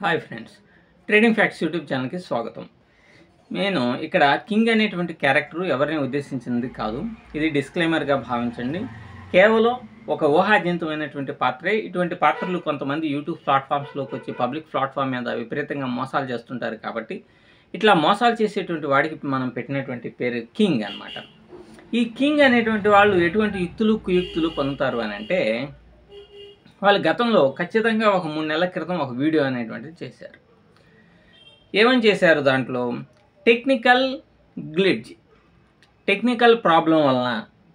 Hi friends, trading facts YouTube ఛానల్కి స్వాగతం. నేను ఇక్కడ కింగ్ అనేటువంటి క్యారెక్టర్ ఎవరిని ఉద్దేశించింది కాదు, ఇది డిస్క్లైమర్గా భావించండి. కేవలం ఒక ఊహాజనితమైనటువంటి పాత్రే. ఇటువంటి పాత్రలు కొంతమంది యూట్యూబ్ ప్లాట్ఫామ్స్లోకి వచ్చి పబ్లిక్ ప్లాట్ఫామ్ మీద విపరీతంగా మోసాలు చేస్తుంటారు. కాబట్టి ఇట్లా మోసాలు చేసేటువంటి వాడికి మనం పెట్టినటువంటి పేరు కింగ్ అన్నమాట. ఈ కింగ్ అనేటువంటి వాళ్ళు ఎటువంటి యుక్తులు కుయుక్తులు పొందుతారు అని అంటే, వాళ్ళు గతంలో ఖచ్చితంగా ఒక 3 నెలల క్రితం ఒక వీడియో అనేటువంటిది చేశారు. ఏమని చేశారు? దాంట్లో టెక్నికల్ గ్లిడ్జ్, టెక్నికల్ ప్రాబ్లం వలన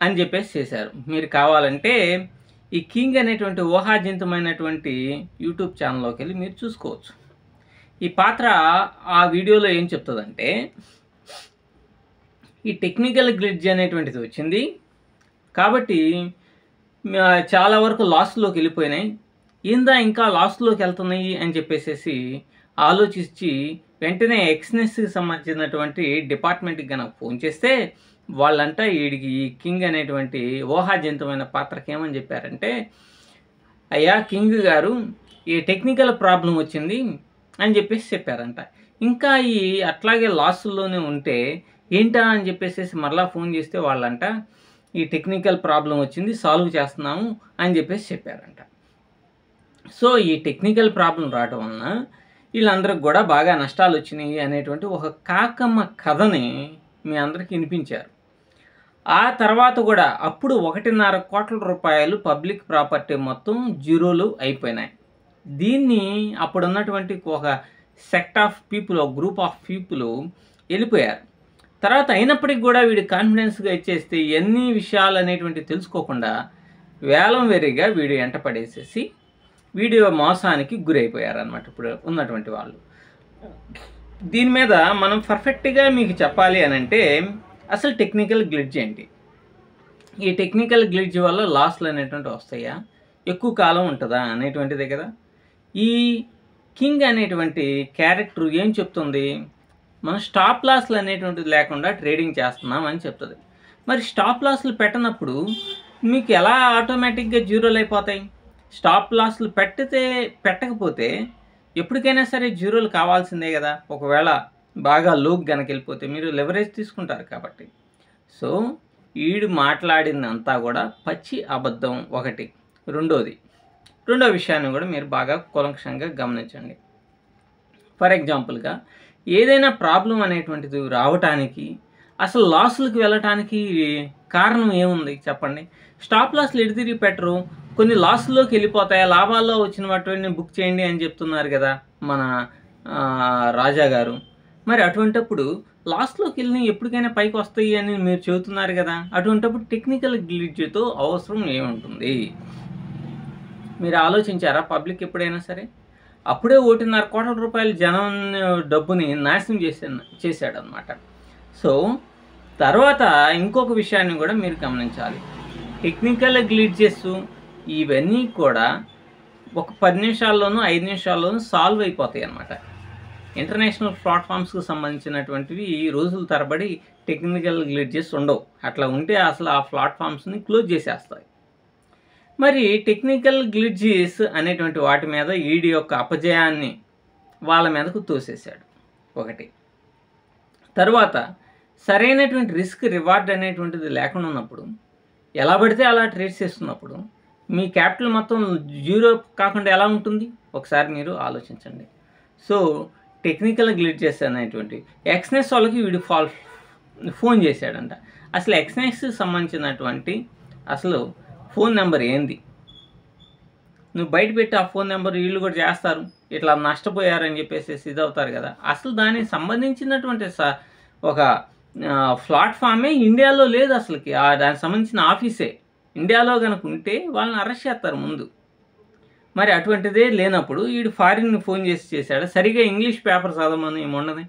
అని చెప్పేసి చేశారు. మీరు కావాలంటే ఈ కింగ్ అనేటువంటి ఊహాజనితమైనటువంటి యూట్యూబ్ ఛానల్లోకి వెళ్ళి మీరు చూసుకోవచ్చు. ఈ పాత్ర ఆ వీడియోలో ఏం చెప్తుందంటే, ఈ టెక్నికల్ గ్లిడ్జ్ అనేటువంటిది వచ్చింది కాబట్టి చాలా వరకు లాస్లోకి వెళ్ళిపోయినాయి, ఇంకా లాస్లోకి వెళ్తున్నాయి అని చెప్పేసి ఆలోచించి వెంటనే ఎక్స్నెస్కి సంబంధించినటువంటి డిపార్ట్మెంట్కి కనుక ఫోన్ చేస్తే వాళ్ళంట వీడికి ఈ కింగ్ అనేటువంటి ఊహాజనితమైన పాత్రకి ఏమని చెప్పారంటే, అయ్యా కింగ్ గారు ఈ టెక్నికల్ ప్రాబ్లం వచ్చింది అని చెప్పేసి చెప్పారంట. ఇంకా ఈ అట్లాగే లాస్లోనే ఉంటే ఏంటా అని చెప్పేసి మరలా ఫోన్ చేస్తే వాళ్ళంట ఈ టెక్నికల్ ప్రాబ్లం వచ్చింది, సాల్వ్ చేస్తున్నాము అని చెప్పేసి చెప్పారంట. సో ఈ టెక్నికల్ ప్రాబ్లం రావడం వలన వీళ్ళందరికి కూడా బాగా నష్టాలు వచ్చినాయి అనేటువంటి ఒక కాకమ్మ కథని మీ అందరికి వినిపించారు. ఆ తర్వాత కూడా అప్పుడు 1.5 కోట్ల రూపాయలు పబ్లిక్ ప్రాపర్టీ మొత్తం జీరోలు అయిపోయినాయి. దీన్ని అప్పుడున్నటువంటి ఒక సెక్ట్ ఆఫ్ పీపుల్, ఒక గ్రూప్ ఆఫ్ పీపుల్ వెళ్ళిపోయారు. తర్వాత అయినప్పటికీ కూడా వీడి కాన్ఫిడెన్స్గా ఇచ్చేస్తే ఎన్ని విషయాలు అనేటువంటి తెలుసుకోకుండా వేలం వేరీగా వీడు ఎంట పడేసేసి వీడియో మోసానికి గురైపోయారనమాట ఇప్పుడు ఉన్నటువంటి వాళ్ళు. దీని మీద మనం పర్ఫెక్ట్గా మీకు చెప్పాలి అని అంటే, అసలు టెక్నికల్ గ్లిడ్జ్ ఏంటి, ఈ టెక్నికల్ గ్లిడ్జ్ వల్ల లాస్లు అనేటువంటి వస్తాయా, ఎక్కువ కాలం ఉంటుందా అనేటువంటిదే కదా. ఈ కింగ్ అనేటువంటి క్యారెక్టర్ ఏం చెప్తుంది, మనం స్టాప్ లాస్లు అనేటువంటిది లేకుండా ట్రేడింగ్ చేస్తున్నాం అని చెప్తుంది. మరి స్టాప్ లాస్లు పెట్టనప్పుడు మీకు ఎలా ఆటోమేటిక్గా జీరోలు అయిపోతాయి? స్టాప్ లాస్లు పెట్టకపోతే ఎప్పటికైనా సరే జీరోలు కావాల్సిందే కదా. ఒకవేళ బాగా లోకి గనక వెళ్ళిపోతే మీరు లెవరేజ్ తీసుకుంటారు కాబట్టి. సో వీడు మాట్లాడిందంతా కూడా పచ్చి అబద్ధం ఒకటి. రెండో విషయాన్ని కూడా మీరు బాగా కూలంకషంగా గమనించండి. ఫర్ ఎగ్జాంపుల్గా ఏదైనా ప్రాబ్లం అనేటువంటిది రావటానికి, అసలు లాసులకు వెళ్ళటానికి కారణం ఏముంది చెప్పండి? స్టాప్ లాస్లు ఎడితిరిగి పెట్టరు, కొన్ని లాస్లోకి వెళ్ళిపోతాయి, లాభాల్లో వచ్చిన వాటిని బుక్ చేయండి అని చెప్తున్నారు కదా మన రాజా గారు. మరి అటువంటప్పుడు లాస్ట్లోకి వెళ్ళి ఎప్పటికైనా పైకి వస్తాయి అని మీరు చెబుతున్నారు కదా. అటువంటప్పుడు టెక్నికల్ గ్లిడ్జ్తో అవసరం ఏముంటుంది? మీరు ఆలోచించారా? పబ్లిక్ ఎప్పుడైనా సరే అప్పుడే 1.5 కోట్ల రూపాయల జనం డబ్బుని నాశనం చేశాడనమాట. సో తర్వాత ఇంకొక విషయాన్ని కూడా మీరు గమనించాలి. టెక్నికల్ గ్లిడ్జెస్ ఇవన్నీ కూడా ఒక 10 నిమిషాల్లోనూ 5 నిమిషాల్లోనూ సాల్వ్ అయిపోతాయి అన్నమాట. ఇంటర్నేషనల్ ప్లాట్ఫామ్స్కి సంబంధించినటువంటివి రోజుల తరబడి టెక్నికల్ గ్లిడ్జెస్ ఉండవు. అట్లా ఉంటే అసలు ఆ ప్లాట్ఫామ్స్ని క్లోజ్ చేసేస్తాయి. మరి టెక్నికల్ గ్లిడ్జెస్ అనేటువంటి వాటి మీద ఈడీ యొక్క అపజయాన్ని వాళ్ళ మీదకు తోసేశాడు ఒకటి. తర్వాత సరైనటువంటి రిస్క్ రివార్డ్ అనేటువంటిది లేకుండా ఉన్నప్పుడు, ఎలా పడితే అలా ట్రేడ్ చేస్తున్నప్పుడు మీ క్యాపిటల్ మొత్తం జీరో కాకుండా ఎలా ఉంటుంది ఒకసారి మీరు ఆలోచించండి. సో టెక్నికల్ గ్లిడ్జెస్ అనేటువంటి ఎక్స్నెస్ వాళ్ళకి వీడు ఫోన్ చేశాడంట. అసలు ఎక్స్నెస్కి సంబంధించినటువంటి అసలు ఫోన్ నెంబర్ ఏంది? నువ్వు బయట పెట్టి ఆ ఫోన్ నెంబర్ వీళ్ళు కూడా చేస్తారు, ఇట్లా నష్టపోయారని చెప్పేసి ఇదవుతారు కదా. అసలు దానికి సంబంధించినటువంటి ఒక ప్లాట్ఫామే ఇండియాలో లేదు అసలుకి. దానికి సంబంధించిన ఆఫీసే ఇండియాలో కనుక ఉంటే వాళ్ళని అరెస్ట్ చేస్తారు ముందు. మరి అటువంటిదే లేనప్పుడు వీడు ఫారిన్ ఫోన్ చేశాడు. సరిగా ఇంగ్లీష్ పేపర్ చదవమను, ఏముండదు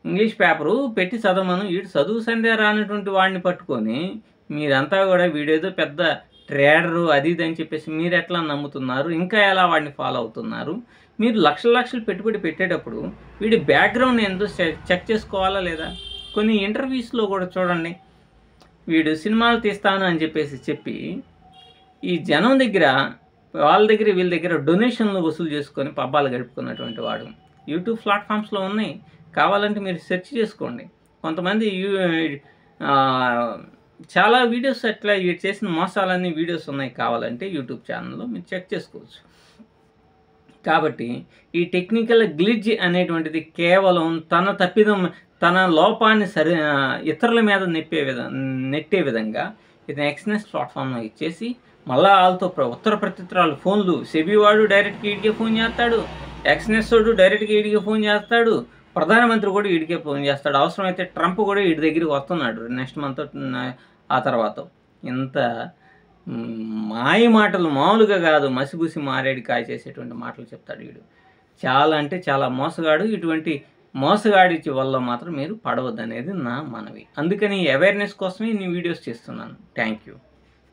ఇంగ్లీష్ పేపరు పెట్టి చదవమను. వీడు చదువు సంధ్య రానటువంటి వాడిని పట్టుకొని మీరంతా కూడా వీడేదో పెద్ద ట్రేడరు అది ఇది అని చెప్పేసి మీరు ఎట్లా నమ్ముతున్నారు? ఇంకా ఎలా వాడిని ఫాలో అవుతున్నారు? మీరు లక్షలు పెట్టుబడి పెట్టేటప్పుడు వీడి బ్యాక్గ్రౌండ్ ఏందో చెక్ చేసుకోవాలా లేదా? కొన్ని ఇంటర్వ్యూస్లో కూడా చూడండి, వీడు సినిమాలు తీస్తాను అని చెప్పి ఈ జనం దగ్గర వాళ్ళ దగ్గర వీళ్ళ దగ్గర డొనేషన్లు వసూలు చేసుకొని పబ్బాలు గడుపుకున్నటువంటి వాడు. యూట్యూబ్ ప్లాట్ఫామ్స్లో ఉన్నాయి, కావాలంటే మీరు సెర్చ్ చేసుకోండి. కొంతమంది చాలా వీడియోస్ అట్లా వీడు చేసిన మోసాలన్నీ వీడియోస్ ఉన్నాయి, కావాలంటే యూట్యూబ్ ఛానల్లో మీరు చెక్ చేసుకోవచ్చు. కాబట్టి ఈ టెక్నికల్ గ్లిడ్జ్ అనేటువంటిది కేవలం తన తప్పిదం, తన లోపాన్ని ఇతరుల మీద నెట్టే విధంగా ఇది ఎక్స్నెస్ ప్లాట్ఫామ్లో ఇచ్చేసి మళ్ళీ వాళ్ళతో ఉత్తర ప్రత్యుత్తరాలు ఫోన్లు. సెబీ వాడు డైరెక్ట్గా ఈడికే ఫోన్ చేస్తాడు, ఎక్స్నెస్ వాడు డైరెక్ట్గా ఈడికే ఫోన్ చేస్తాడు, ప్రధానమంత్రి కూడా ఈడికే ఫోన్ చేస్తాడు. అవసరమైతే ట్రంప్ కూడా వీడి దగ్గరికి వస్తున్నాడు నెక్స్ట్ మంత్ ఆ తర్వాత. ఇంత మాయ మాటలు మామూలుగా కాదు, మసిబూసి మారేడు కాయ చేసేటువంటి మాటలు చెప్తాడు వీడు. చాలా అంటే చాలా మోసగాడు. ఇటువంటి మోసగాడి వల్ల మాత్రం మీరు పడవద్దనేది నా మనవి. అందుకని అవేర్నెస్ కోసమే నేను వీడియోస్ చేస్తున్నాను. Thank you.